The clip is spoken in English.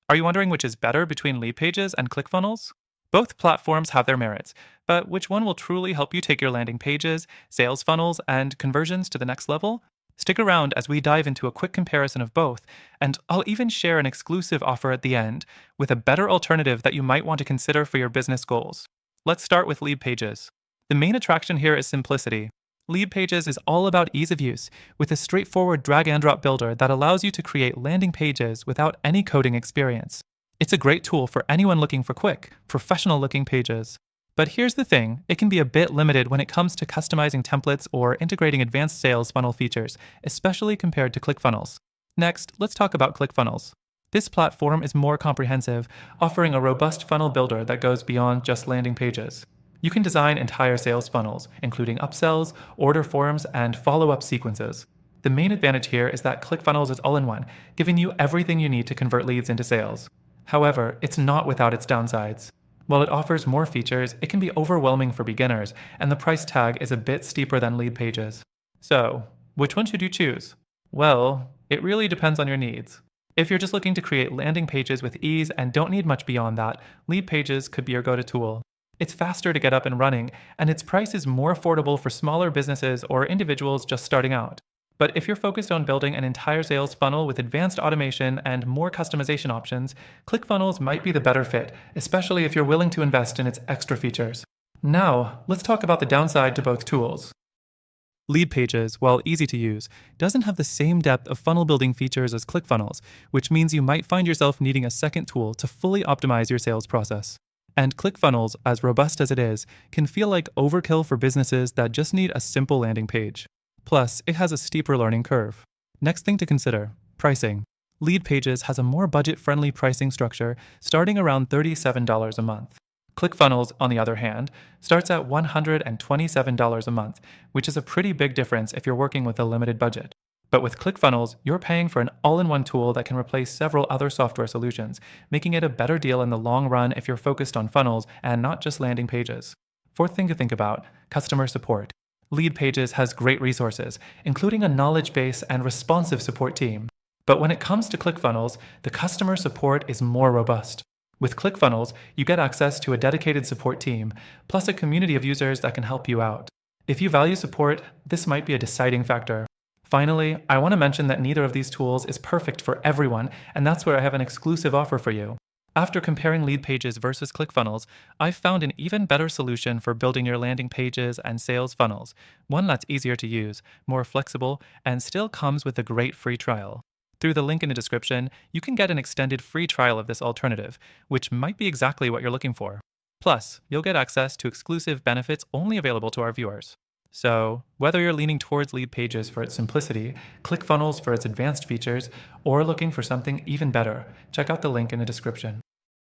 Are you wondering which is better between LeadPages and ClickFunnels? Both platforms have their merits, but which one will truly help you take your landing pages, sales funnels, and conversions to the next level? Stick around as we dive into a quick comparison of both, and I'll even share an exclusive offer at the end with a better alternative that you might want to consider for your business goals. Let's start with LeadPages. The main attraction here is simplicity. LeadPages is all about ease of use, with a straightforward drag and drop builder that allows you to create landing pages without any coding experience. It's a great tool for anyone looking for quick, professional looking pages. But here's the thing, it can be a bit limited when it comes to customizing templates or integrating advanced sales funnel features, especially compared to ClickFunnels. Next, let's talk about ClickFunnels. This platform is more comprehensive, offering a robust funnel builder that goes beyond just landing pages. You can design entire sales funnels, including upsells, order forms, and follow-up sequences. The main advantage here is that ClickFunnels is all-in-one, giving you everything you need to convert leads into sales. However, it's not without its downsides. While it offers more features, it can be overwhelming for beginners, and the price tag is a bit steeper than LeadPages. So, which one should you choose? Well, it really depends on your needs. If you're just looking to create landing pages with ease and don't need much beyond that, LeadPages could be your go-to tool. It's faster to get up and running, and its price is more affordable for smaller businesses or individuals just starting out. But if you're focused on building an entire sales funnel with advanced automation and more customization options, ClickFunnels might be the better fit, especially if you're willing to invest in its extra features. Now, let's talk about the downside to both tools. LeadPages, while easy to use, doesn't have the same depth of funnel building features as ClickFunnels, which means you might find yourself needing a second tool to fully optimize your sales process. And ClickFunnels, as robust as it is, can feel like overkill for businesses that just need a simple landing page. Plus, it has a steeper learning curve. Next thing to consider, pricing. LeadPages has a more budget-friendly pricing structure starting around $37 a month. ClickFunnels, on the other hand, starts at $127 a month, which is a pretty big difference if you're working with a limited budget. But with ClickFunnels, you're paying for an all-in-one tool that can replace several other software solutions, making it a better deal in the long run if you're focused on funnels and not just landing pages. Fourth thing to think about, customer support. LeadPages has great resources, including a knowledge base and responsive support team. But when it comes to ClickFunnels, the customer support is more robust. With ClickFunnels, you get access to a dedicated support team, plus a community of users that can help you out. If you value support, this might be a deciding factor. Finally, I want to mention that neither of these tools is perfect for everyone, and that's where I have an exclusive offer for you. After comparing LeadPages versus ClickFunnels, I've found an even better solution for building your landing pages and sales funnels, one that's easier to use, more flexible, and still comes with a great free trial. Through the link in the description, you can get an extended free trial of this alternative, which might be exactly what you're looking for. Plus, you'll get access to exclusive benefits only available to our viewers. So, whether you're leaning towards LeadPages for its simplicity, ClickFunnels for its advanced features, or looking for something even better, check out the link in the description.